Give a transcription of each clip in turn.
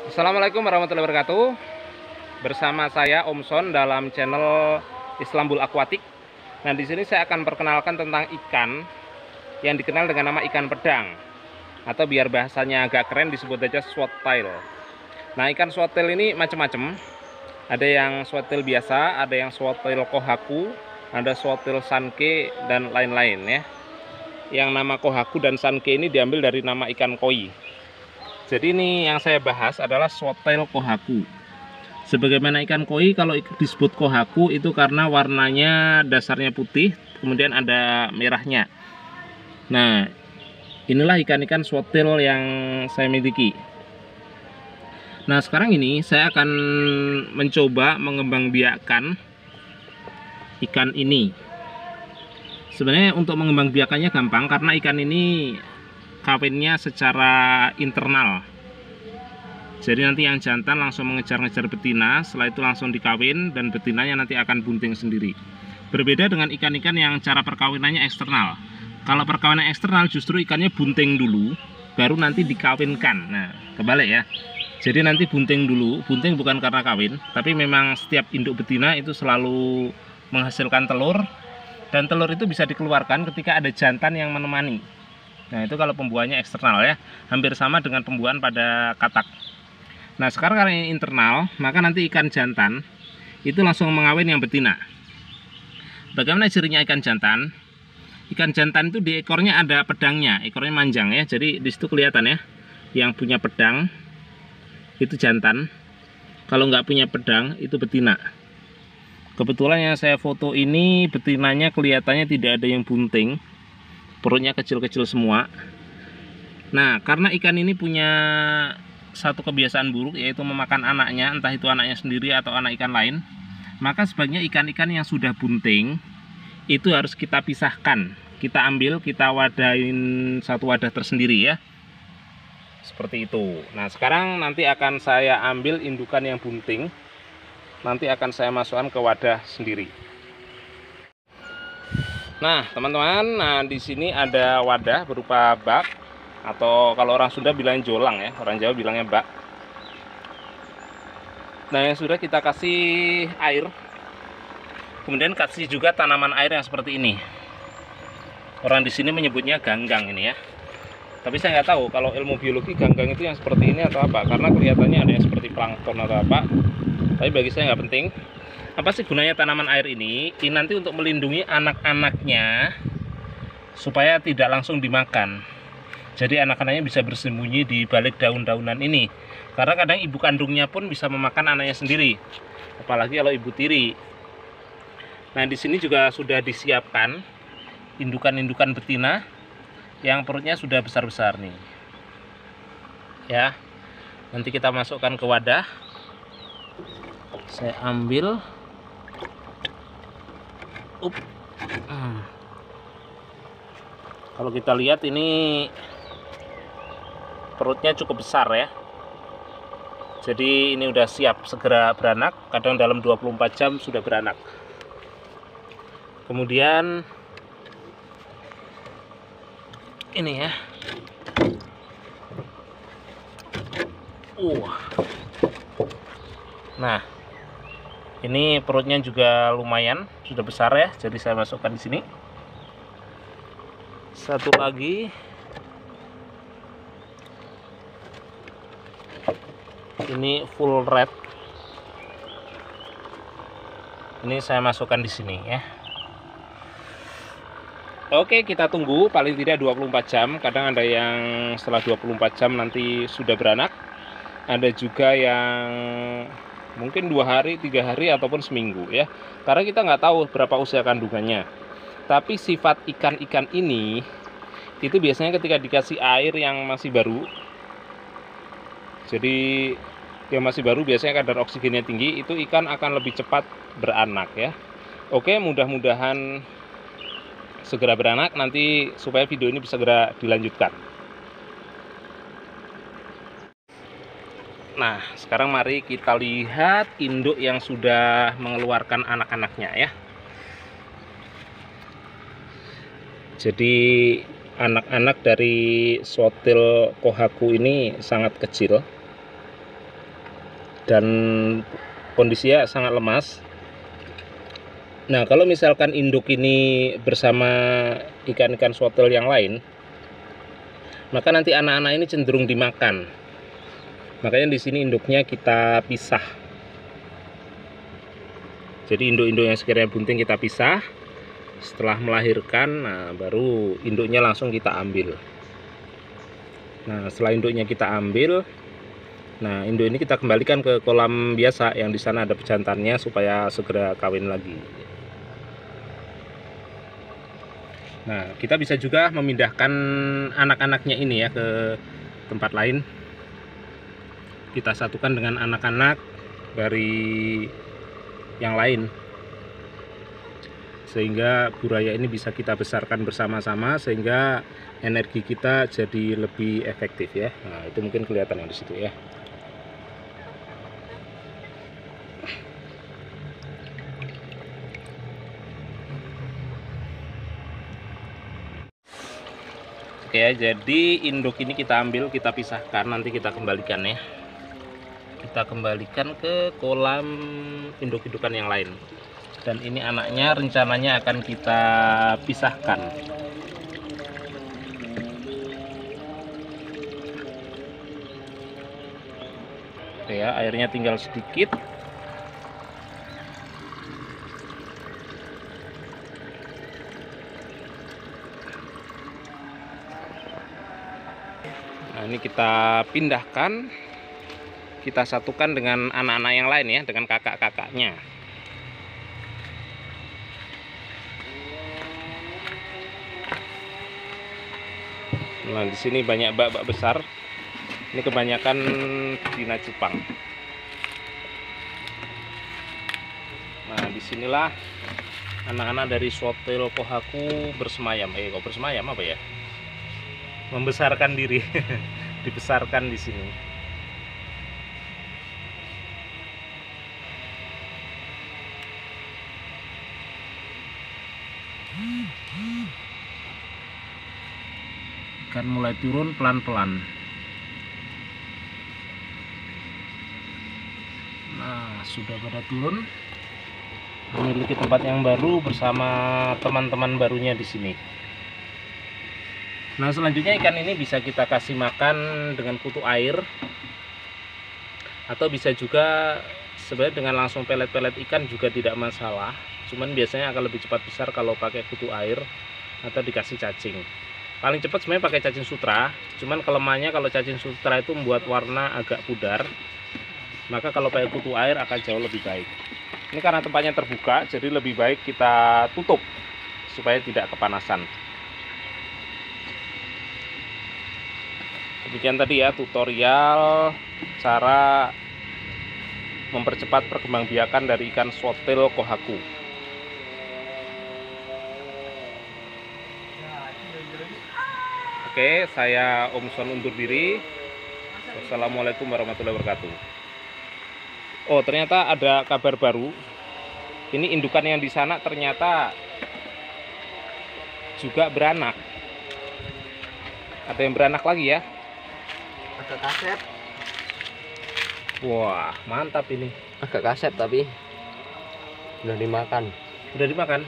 Assalamualaikum warahmatullahi wabarakatuh. Bersama saya Om Son dalam channel Islambul Aquatic. Nah, di sini saya akan perkenalkan tentang ikan yang dikenal dengan nama ikan pedang, atau biar bahasanya agak keren disebut aja swordtail. Nah, ikan swordtail ini macam-macam. Ada yang swordtail biasa, ada yang swordtail kohaku, ada swordtail sanke dan lain-lain ya. Yang nama kohaku dan sanke ini diambil dari nama ikan koi. Jadi ini yang saya bahas adalah swordtail kohaku. Sebagaimana ikan koi, kalau disebut kohaku itu karena warnanya dasarnya putih, kemudian ada merahnya. Nah, inilah ikan-ikan swordtail yang saya miliki. Nah, sekarang ini saya akan mencoba mengembangbiakkan ikan ini. Sebenarnya untuk mengembangbiakannya gampang karena ikan ini kawinnya secara internal. Jadi nanti yang jantan langsung mengejar-ngejar betina, setelah itu langsung dikawin dan betinanya nanti akan bunting sendiri. Berbeda dengan ikan-ikan yang cara perkawinannya eksternal. Kalau perkawinan eksternal justru ikannya bunting dulu, baru nanti dikawinkan. Nah, kebalik ya. Jadi nanti bunting dulu, bunting bukan karena kawin, tapi memang setiap induk betina itu selalu menghasilkan telur, dan telur itu bisa dikeluarkan ketika ada jantan yang menemani. Nah, itu kalau pembuahannya eksternal ya, hampir sama dengan pembuahan pada katak. Nah, sekarang karena ini internal, maka nanti ikan jantan itu langsung mengawin yang betina. Bagaimana cirinya ikan jantan? Ikan jantan itu di ekornya ada pedangnya, ekornya manjang ya, jadi di situ kelihatan ya, yang punya pedang itu jantan, kalau nggak punya pedang itu betina. Kebetulan yang saya foto ini betinanya kelihatannya tidak ada yang bunting, perutnya kecil-kecil semua. Nah, karena ikan ini punya satu kebiasaan buruk, yaitu memakan anaknya, entah itu anaknya sendiri atau anak ikan lain, maka sebaiknya ikan-ikan yang sudah bunting itu harus kita pisahkan. Kita ambil, kita wadahin satu wadah tersendiri ya, seperti itu. Nah, sekarang nanti akan saya ambil indukan yang bunting, nanti akan saya masukkan ke wadah sendiri. Nah, teman-teman, nah di sini ada wadah berupa bak, atau kalau orang Sunda bilang jolang ya, orang Jawa bilangnya bak. Nah, yang sudah kita kasih air, kemudian kasih juga tanaman air yang seperti ini. Orang di sini menyebutnya ganggang ini ya. Tapi saya nggak tahu kalau ilmu biologi ganggang itu yang seperti ini atau apa, karena kelihatannya ada yang seperti plankton atau apa. Tapi bagi saya nggak penting. Apa sih gunanya tanaman air ini? Ini nanti untuk melindungi anak-anaknya supaya tidak langsung dimakan. Jadi anak-anaknya bisa bersembunyi di balik daun-daunan ini. Karena kadang ibu kandungnya pun bisa memakan anaknya sendiri. Apalagi kalau ibu tiri. Nah, di sini juga sudah disiapkan indukan-indukan betina yang perutnya sudah besar-besar nih. Ya. Nanti kita masukkan ke wadah. Saya ambil. Kalau kita lihat ini perutnya cukup besar ya. Jadi ini udah siap segera beranak, kadang dalam 24 jam sudah beranak. Kemudian ini ya. Nah, ini perutnya juga lumayan, sudah besar ya. Jadi saya masukkan di sini. Satu lagi. Ini full red. Ini saya masukkan di sini ya. Oke, kita tunggu paling tidak 24 jam. Kadang ada yang setelah 24 jam nanti sudah beranak. Ada juga yang mungkin 2 hari, 3 hari, ataupun seminggu ya. Karena kita nggak tahu berapa usia kandungannya. Tapi sifat ikan-ikan ini itu biasanya ketika dikasih air yang masih baru, jadi yang masih baru biasanya kadar oksigennya tinggi, itu ikan akan lebih cepat beranak ya. Oke, mudah-mudahan segera beranak nanti supaya video ini bisa segera dilanjutkan. Nah, sekarang mari kita lihat induk yang sudah mengeluarkan anak-anaknya ya. Jadi anak-anak dari swordtail kohaku ini sangat kecil. dan kondisinya sangat lemas. Nah, kalau misalkan induk ini bersama ikan-ikan swatel yang lain, maka nanti anak-anak ini cenderung dimakan. Makanya di sini induknya kita pisah. Jadi induk-induk yang sekiranya bunting kita pisah. Setelah melahirkan, nah baru induknya langsung kita ambil. Nah, setelah induknya kita ambil, nah induk ini kita kembalikan ke kolam biasa yang di sana ada pejantannya supaya segera kawin lagi. Nah, kita bisa juga memindahkan anak-anaknya ini ya ke tempat lain. Kita satukan dengan anak-anak dari yang lain, sehingga buraya ini bisa kita besarkan bersama-sama, sehingga energi kita jadi lebih efektif ya. Nah, itu mungkin kelihatan yang di situ ya. Oke ya, jadi induk ini kita ambil, kita pisahkan, nanti kita kembalikan ya. Kita kembalikan ke kolam induk-indukan yang lain. Dan ini anaknya rencananya akan kita pisahkan. Oke ya, airnya tinggal sedikit. Nah, ini kita pindahkan, kita satukan dengan anak-anak yang lain ya, dengan kakak-kakaknya. Nah, di sini banyak bak-bak besar. Ini kebanyakan betina cupang. Nah, disinilah anak-anak dari swatel kohaku bersemayam. Kok bersemayam apa ya? Membesarkan diri. Dibesarkan di sini. Ikan mulai turun pelan-pelan. Nah, sudah pada turun, memiliki tempat yang baru bersama teman-teman barunya di sini. Nah, selanjutnya ikan ini bisa kita kasih makan dengan kutu air, atau bisa juga sebenarnya dengan langsung pelet-pelet ikan juga tidak masalah. Cuman biasanya akan lebih cepat besar kalau pakai kutu air atau dikasih cacing. Paling cepat sebenarnya pakai cacing sutra, cuman kelemahannya kalau cacing sutra itu membuat warna agak pudar. Maka kalau pakai kutu air akan jauh lebih baik. Ini karena tempatnya terbuka, jadi lebih baik kita tutup supaya tidak kepanasan. Demikian tadi ya tutorial cara mempercepat perkembangbiakan dari ikan swatel kohaku. Oke, saya Om Son undur diri. Wassalamualaikum warahmatullahi wabarakatuh. Oh, ternyata ada kabar baru. Ini indukan yang di sana ternyata juga beranak. Ada yang beranak lagi ya. Agak kaset. Wah, mantap ini. Agak kaset tapi udah dimakan. Udah dimakan?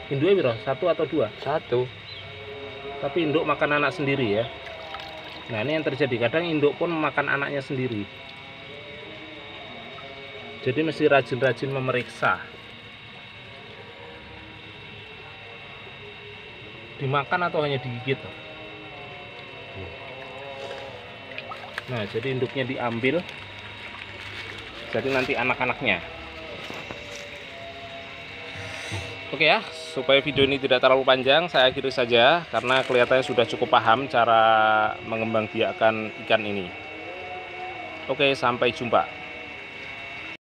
Induknya biro? Satu atau dua? Satu. Tapi induk makan anak sendiri ya. Nah, ini yang terjadi. Kadang induk pun memakan anaknya sendiri. Jadi mesti rajin-rajin memeriksa. Dimakan atau hanya digigit? Nah, jadi induknya diambil. Jadi nanti anak-anaknya. Oke ya, supaya video ini tidak terlalu panjang, saya akhiri saja karena kelihatannya sudah cukup paham cara mengembangbiakkan ikan ini. Oke, sampai jumpa.